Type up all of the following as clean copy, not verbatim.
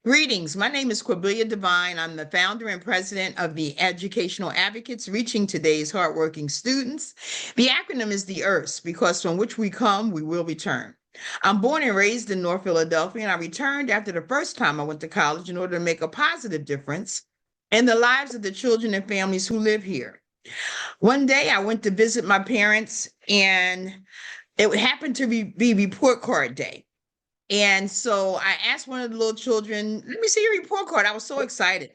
Greetings. My name is Quibila Divine. I'm the founder and president of the Educational Advocates, reaching today's hardworking students. The acronym is the E.A.R.T.H.S because from which we come, we will return. I'm born and raised in North Philadelphia, and I returned after the first time I went to college in order to make a positive difference in the lives of the children and families who live here. One day I went to visit my parents, and it happened to be report card day. And so I asked one of the little children, let me see your report card. I was so excited.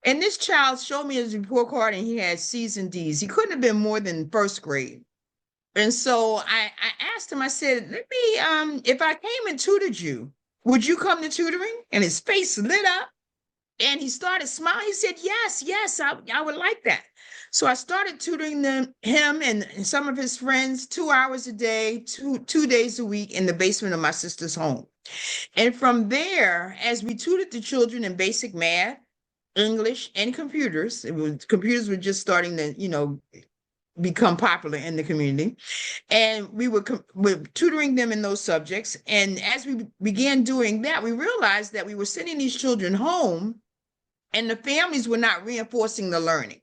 And this child showed me his report card and he had C's and D's. He couldn't have been more than first grade. And so I asked him, I said, let me, if I came and tutored you, would you come to tutoring? And his face lit up and he started smiling. He said, yes, yes, I would like that. So I started tutoring him and some of his friends 2 hours a day, two days a week in the basement of my sister's home. And from there, as we tutored the children in basic math, English, and computers were just starting to, become popular in the community. And we were tutoring them in those subjects. And as we began doing that, we realized that we were sending these children home and the families were not reinforcing the learning.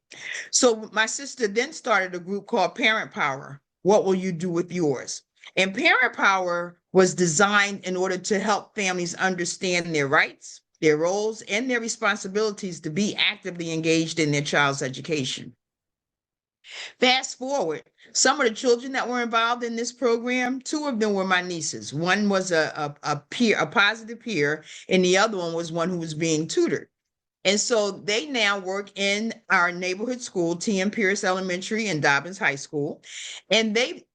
So my sister then started a group called Parent Power. What will you do with yours? And Parent Power was designed in order to help families understand their rights, their roles, and their responsibilities to be actively engaged in their child's education. Fast forward, some of the children that were involved in this program, two of them were my nieces. One was a peer, a positive peer, and the other one was one who was being tutored. And so they now work in our neighborhood school, T.M. Pierce Elementary and Dobbins High School. And they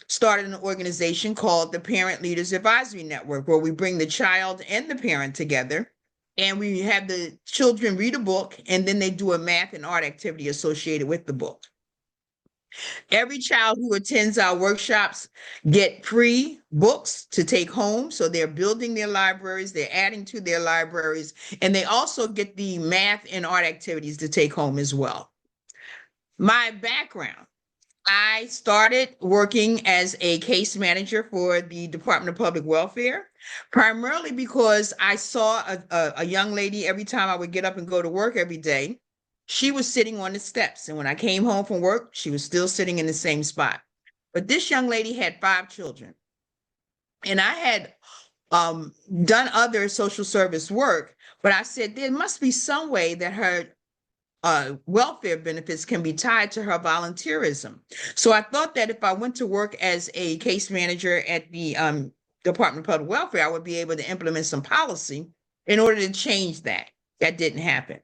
started an organization called the Parent Leaders Advisory Network, where we bring the child and the parent together. And we have the children read a book, and then they do a math and art activity associated with the book. Every child who attends our workshops get free books to take home. So they're building their libraries, they're adding to their libraries, and they also get the math and art activities to take home as well. My background, I started working as a case manager for the Department of Public Welfare, primarily because I saw a young lady every time I would get up and go to work every day. She was sitting on the steps. And when I came home from work, she was still sitting in the same spot. But this young lady had 5 children. And I had done other social service work, but I said there must be some way that her welfare benefits can be tied to her volunteerism. So I thought that if I went to work as a case manager at the Department of Public Welfare, I would be able to implement some policy in order to change that. That didn't happen.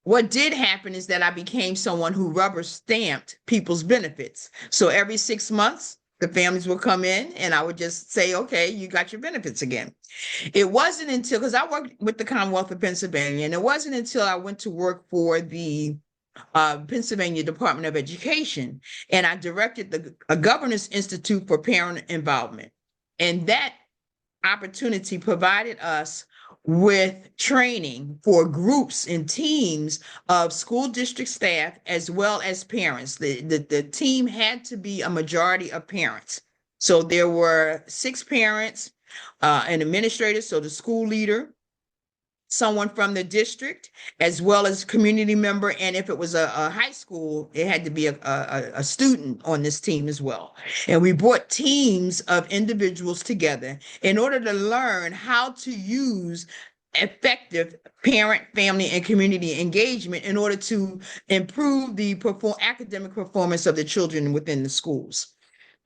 What did happen is that I became someone who rubber stamped people's benefits. So every 6 months, the families would come in and I would just say, okay, you got your benefits again. It wasn't until, because I worked with the Commonwealth of Pennsylvania, and it wasn't until I went to work for the Pennsylvania Department of Education, and I directed a Governors Institute for Parent Involvement. And that opportunity provided us with training for groups and teams of school district staff as well as parents. The team had to be a majority of parents. So there were 6 parents, an administrator, so the school leader, someone from the district, as well as community member. And if it was a high school, it had to be a student on this team as well. And we brought teams of individuals together in order to learn how to use effective parent, family, and community engagement in order to improve the academic performance of the children within the schools.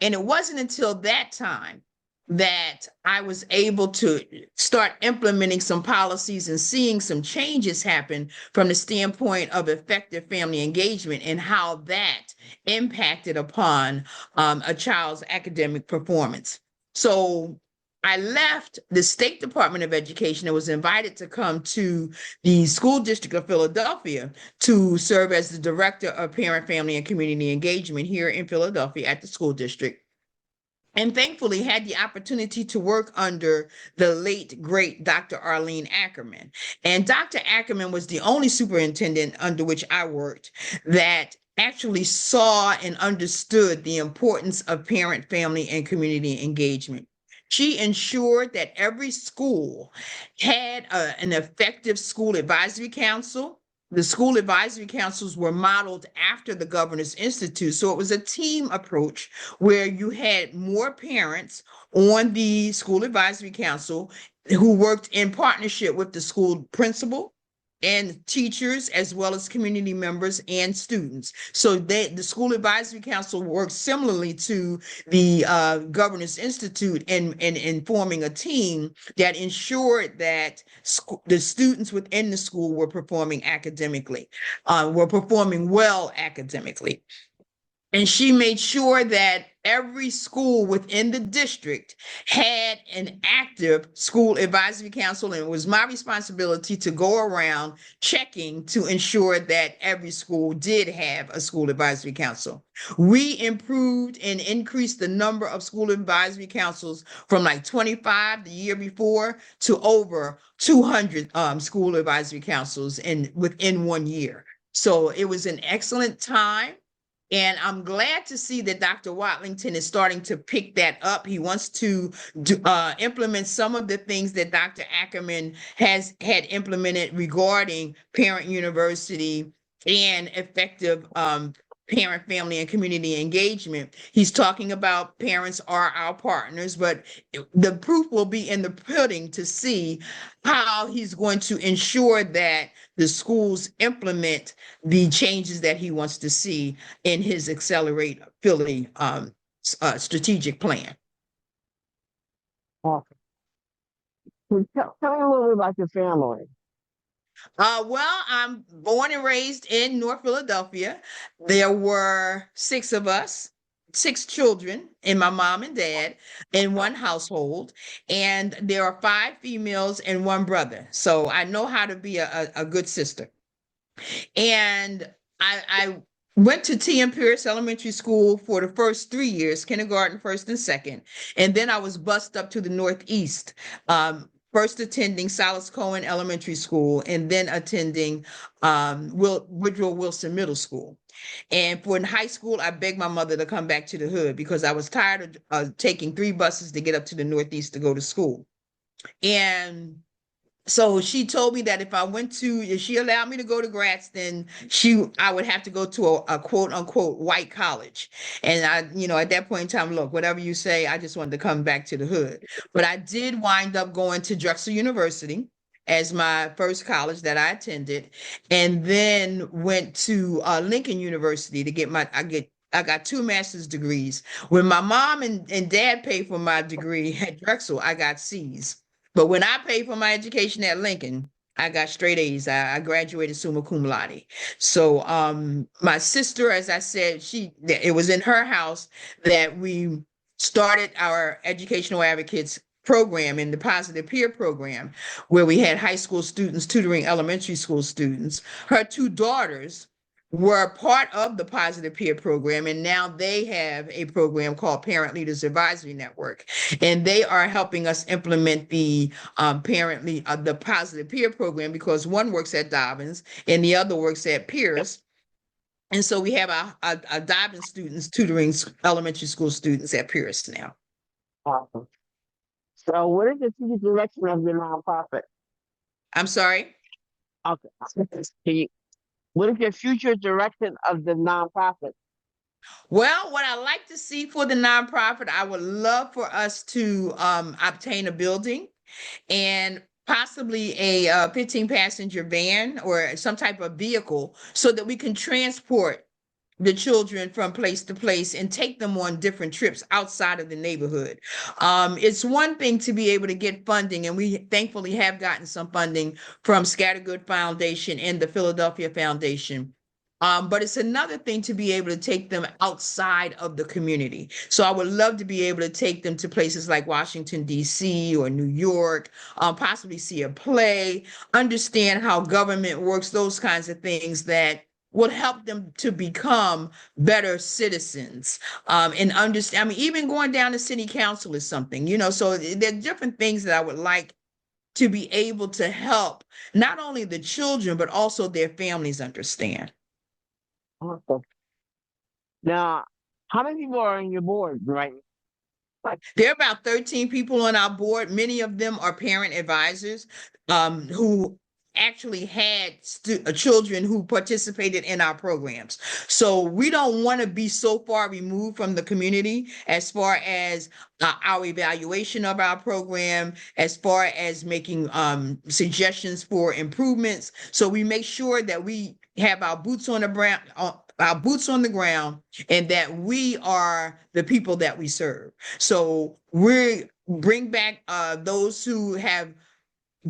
And it wasn't until that time that I was able to start implementing some policies and seeing some changes happen from the standpoint of effective family engagement and how that impacted upon a child's academic performance. So I left the State Department of Education and was invited to come to the School District of Philadelphia to serve as the Director of Parent, Family, and Community Engagement here in Philadelphia at the school district. And thankfully had the opportunity to work under the late, great Dr. Arlene Ackerman. And Dr. Ackerman was the only superintendent under which I worked that actually saw and understood the importance of parent, family, and community engagement. She ensured that every school had an effective school advisory council. The school advisory councils were modeled after the Governor's Institute. So it was a team approach where you had more parents on the school advisory council who worked in partnership with the school principal and teachers, as well as community members and students. So the school advisory council works similarly to the Governors Institute in forming a team that ensured that the students within the school were performing academically, were performing well academically. And she made sure that every school within the district had an active school advisory council. And it was my responsibility to go around checking to ensure that every school did have a school advisory council. We improved and increased the number of school advisory councils from like 25 the year before to over 200 school advisory councils within 1 year. So it was an excellent time. And I'm glad to see that Dr. Watlington is starting to pick that up. He wants to implement some of the things that Dr. Ackerman had implemented regarding parent university and effective parent, family, and community engagement. He's talking about parents are our partners, but the proof will be in the pudding to see how he's going to ensure that the schools implement the changes that he wants to see in his Accelerate Philly strategic plan. Awesome. Tell me a little bit about your family. Well, I'm born and raised in North Philadelphia. There were six of us, six children, and my mom and dad in one household. And there are five females and one brother. So I know how to be a good sister. And I went to T.M. Pierce Elementary School for the first 3 years, kindergarten, first and second. And then I was bused up to the Northeast, first attending Silas Cohen Elementary School and then attending Woodrow Wilson Middle School. And for in high school, I begged my mother to come back to the hood because I was tired of taking 3 buses to get up to the Northeast to go to school. And so she told me that if she allowed me to go to Gratz, then I would have to go to a quote unquote white college. And at that point in time, look, whatever you say, I just wanted to come back to the hood. But I did wind up going to Drexel University as my first college that I attended, and then went to Lincoln University to get I got 2 master's degrees. When my mom and dad paid for my degree at Drexel, I got C's. But when I paid for my education at Lincoln, I got straight A's. I graduated summa cum laude. So my sister, as I said, it was in her house that we started our educational advocates program in the positive peer program, where we had high school students tutoring elementary school students. Her 2 daughters were part of the positive peer program, and now they have a program called Parent Leaders Advisory Network, and they are helping us implement the the positive peer program, because one works at Dobbins and the other works at Pierce. And so we have our Dobbins students tutoring elementary school students at Pierce now. Awesome. So, what is the future direction of your nonprofit? I'm sorry. Okay. What is your future direction of the nonprofit? Well, what I like to see for the nonprofit, I would love for us to obtain a building and possibly a 15-passenger van or some type of vehicle so that we can transport the children from place to place and take them on different trips outside of the neighborhood. It's one thing to be able to get funding, and we thankfully have gotten some funding from Scattergood Foundation and the Philadelphia Foundation. But it's another thing to be able to take them outside of the community. So I would love to be able to take them to places like Washington, D.C. or New York, possibly see a play, understand how government works, those kinds of things that will help them to become better citizens, and understand. I mean, even going down to city council is something, so there are different things that I would like to be able to help not only the children, but also their families understand. Awesome. Now, how many people are on your board right now? There are about 13 people on our board. Many of them are parent advisors who actually had children who participated in our programs. So we don't want to be so far removed from the community as far as our evaluation of our program, as far as making suggestions for improvements. So we make sure that we have our boots on the ground, and that we are the people that we serve. So we bring back those who have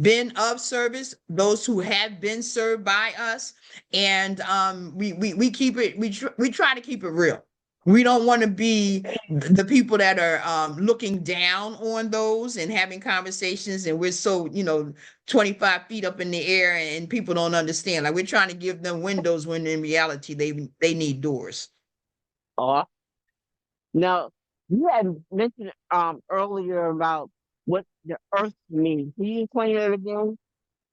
been of service, those who have been served by us, and we keep it. We try to keep it real. We don't want to be the people that are looking down on those and having conversations, and we're so 25 feet up in the air, and people don't understand. Like we're trying to give them windows when in reality they need doors. Or now you had mentioned earlier about what the earth means. Can you explain that again?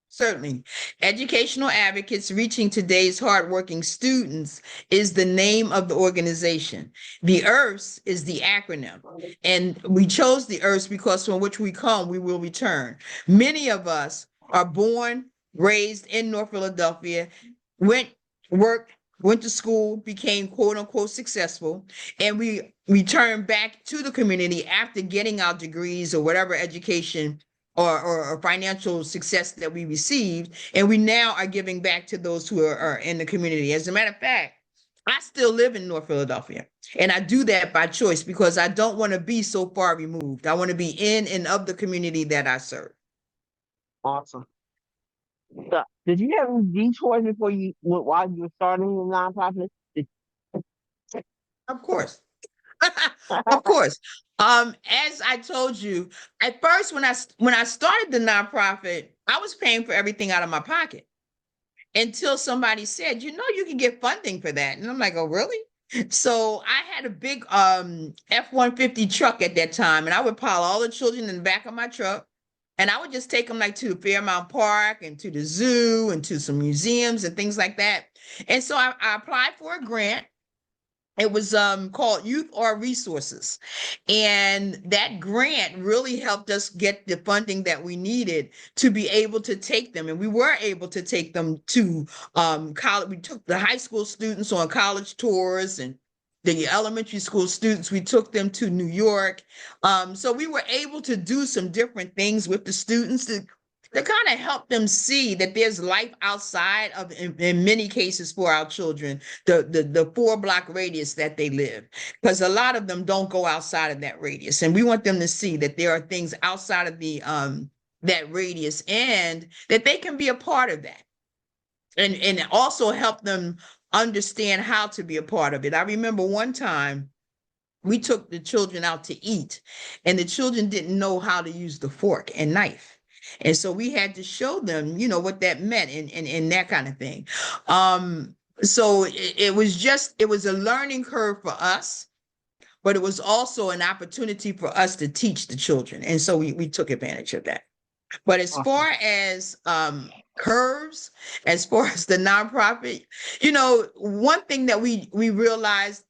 Certainly. Educational Advocates Reaching Today's Hardworking Students is the name of the organization. The E.A.R.T.H.S is the acronym. And we chose the E.A.R.T.H.S because from which we come, we will return. Many of us are born, raised in North Philadelphia, went, worked, went to school, became quote unquote successful, and we returned back to the community after getting our degrees or whatever education or financial success that we received, and we now are giving back to those who are in the community. As a matter of fact, I still live in North Philadelphia, and I do that by choice because I don't want to be so far removed. I want to be in and of the community that I serve. Awesome. So, did you have any detours before while you were starting the nonprofit? Of course. Of course. As I told you, at first when I started the nonprofit, I was paying for everything out of my pocket until somebody said, you can get funding for that. And I'm like, oh, really? So I had a big F-150 truck at that time, and I would pile all the children in the back of my truck. And I would just take them like to Fairmount Park and to the zoo and to some museums and things like that. And so I applied for a grant. It was called Youth Resources. And that grant really helped us get the funding that we needed to be able to take them. And we were able to take them to college. We took the high school students on college tours, and the elementary school students, we took them to New York. So we were able to do some different things with the students to kind of help them see that there's life outside of, in many cases for our children, the 4 block radius that they live, because a lot of them don't go outside of that radius, and we want them to see that there are things outside of the that radius, and that they can be a part of that, and also help them understand how to be a part of it. I remember one time we took the children out to eat, and the children didn't know how to use the fork and knife. And so we had to show them, what that meant, and that kind of thing. So it was a learning curve for us, but it was also an opportunity for us to teach the children. And so we took advantage of that. But as Awesome. far as curves, as far as the nonprofit, one thing that we realized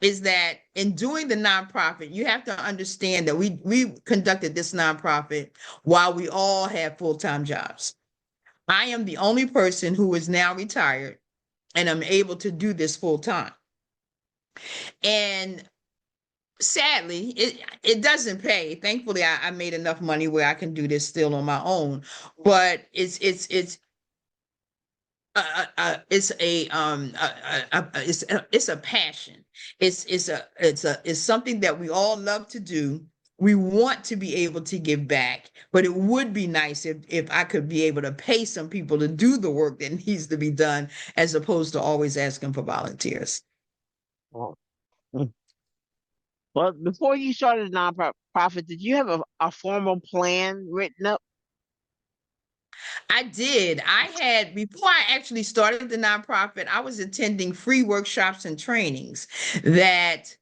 is that in doing the nonprofit, you have to understand that we conducted this nonprofit while we all had full-time jobs. I am the only person who is now retired, and I'm able to do this full time. And sadly, it doesn't pay. Thankfully, I made enough money where I can do this still on my own. But it's a passion. It's something that we all love to do. We want to be able to give back, but it would be nice if I could be able to pay some people to do the work that needs to be done, as opposed to always asking for volunteers. Oh, mm. Well, before you started the nonprofit, did you have a formal plan written up? I did. Before I actually started the nonprofit, I was attending free workshops and trainings that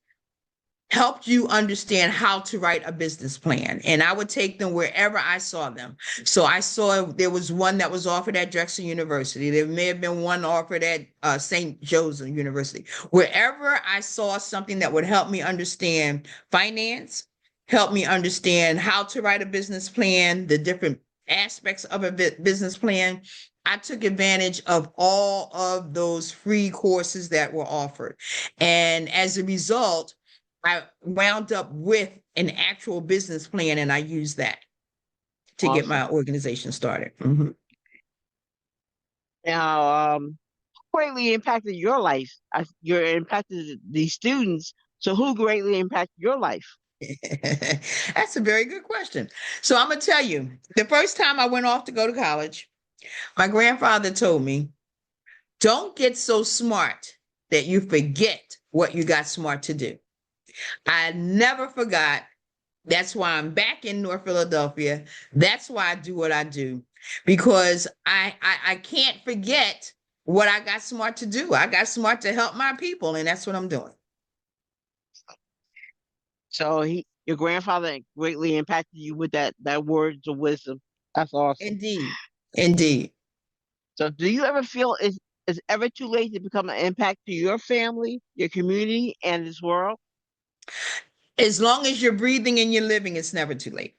helped you understand how to write a business plan. And I would take them wherever I saw them. So I saw there was one that was offered at Drexel University. There may have been one offered at St. Joseph University. Wherever I saw something that would help me understand finance, help me understand how to write a business plan, the different aspects of a business plan, I took advantage of all of those free courses that were offered. And as a result, I wound up with an actual business plan, and I used that to get Awesome. my organization started. Mhm. Now, greatly impacted your life? You're impacted the students. So who greatly impacted your life? That's a very good question. So I'm gonna tell you, the first time I went off to go to college, my grandfather told me, "Don't get so smart that you forget what you got smart to do." I never forgot. That's why I'm back in North Philadelphia. That's why I do what I do, because I can't forget what I got smart to do. I got smart to help my people, and that's what I'm doing. So your grandfather greatly impacted you with that words of wisdom. That's awesome. Indeed. Indeed. So do you ever feel it's ever too late to become an impact to your family, your community, and this world? As long as you're breathing and you're living, it's never too late.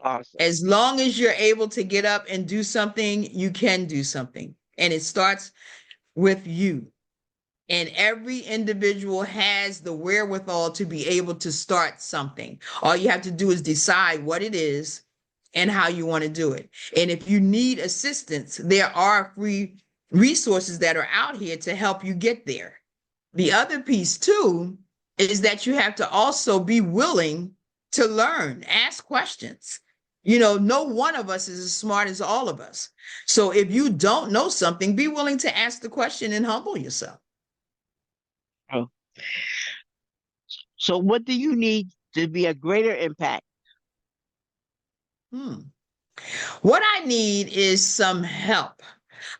Awesome. As long as you're able to get up and do something, you can do something. And it starts with you. And every individual has the wherewithal to be able to start something. All you have to do is decide what it is and how you want to do it. And if you need assistance, there are free resources that are out here to help you get there. The other piece, too, is that you have to also be willing to learn, ask questions. No one of us is as smart as all of us. So if you don't know something, be willing to ask the question and humble yourself. Oh. So what do you need to be a greater impact? Hmm. What I need is some help.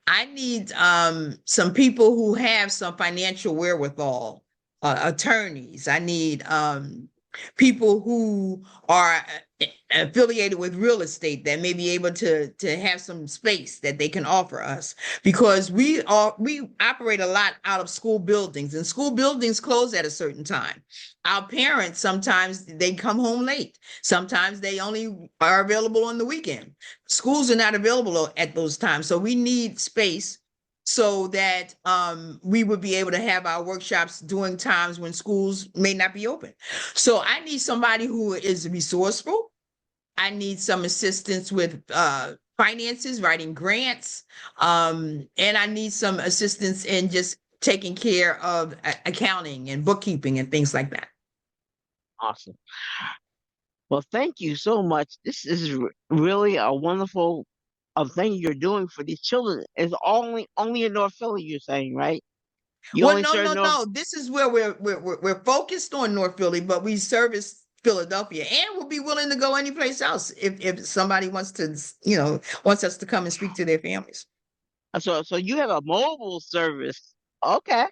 I need some people who have some financial wherewithal, attorneys. I need people who are affiliated with real estate that may be able to have some space that they can offer us, because we operate a lot out of school buildings, and school buildings close at a certain time. Our parents, sometimes they come home late. Sometimes they only are available on the weekend. Schools are not available at those times. So we need space so that we would be able to have our workshops during times when schools may not be open. So I need somebody who is resourceful. I need some assistance with finances, writing grants, and I need some assistance in just taking care of accounting and bookkeeping and things like that. Awesome. Well, thank you so much. This is really a wonderful thing you're doing for these children. It's only in North Philly, you're saying, right? You Well, only no, serve no, North. no. This is where we're focused on North Philly, but we service Philadelphia, and we'll be willing to go anyplace else if somebody wants to, wants us to come and speak to their families. So you have a mobile service. Okay.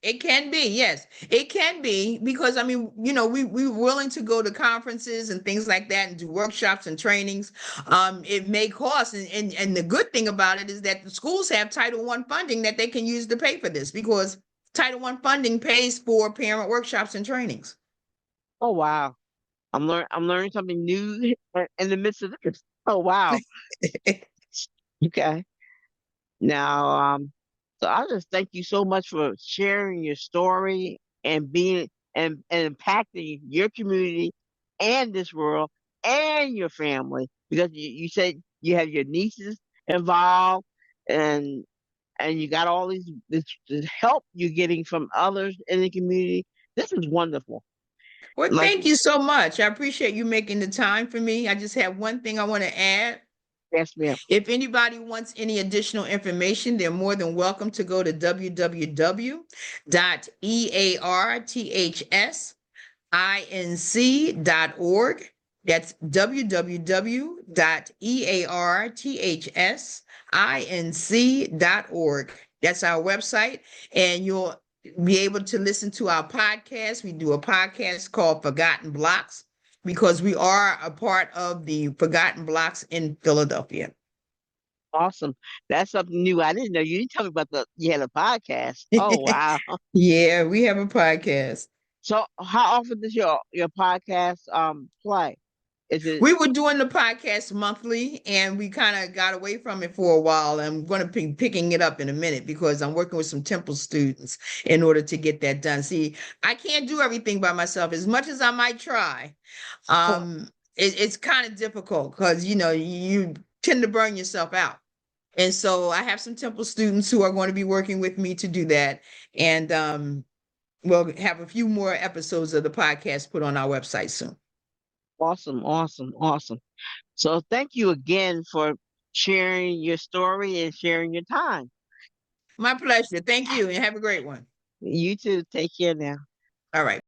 It can be, yes, it can be, because I mean, we're willing to go to conferences and things like that and do workshops and trainings. It may cost, and the good thing about it is that the schools have Title I funding that they can use to pay for this, because Title I funding pays for parent workshops and trainings. Oh wow. I'm learning something new in the midst of this. Oh wow. Okay. Now, so I just thank you so much for sharing your story and being and impacting your community and this world and your family, because you said you have your nieces involved and you got all this help you're getting from others in the community. This is wonderful. Well, Like, thank you so much. I appreciate you making the time for me. I just have one thing I want to add. yes, ma'am. If anybody wants any additional information, they're more than welcome to go to www.earthsinc.org. That's www.earthsinc.org. That's our website, and you'll be able to listen to our podcast. We do a podcast called Forgotten Blocks because we are a part of the Forgotten Blocks in Philadelphia. Awesome. That's something new. I didn't know. You didn't tell me about you had a podcast. Oh wow. Yeah, we have a podcast. So how often does your podcast play? Is it We were doing the podcast monthly and we kind of got away from it for a while. I'm going to be picking it up in a minute because I'm working with some Temple students in order to get that done. See, I can't do everything by myself as much as I might try. It's kind of difficult because, you tend to burn yourself out. And so I have some Temple students who are going to be working with me to do that. And we'll have a few more episodes of the podcast put on our website soon. awesome, awesome, awesome. So thank you again for sharing your story and sharing your time. My pleasure. Thank you and have a great one. You too. Take care now. All right.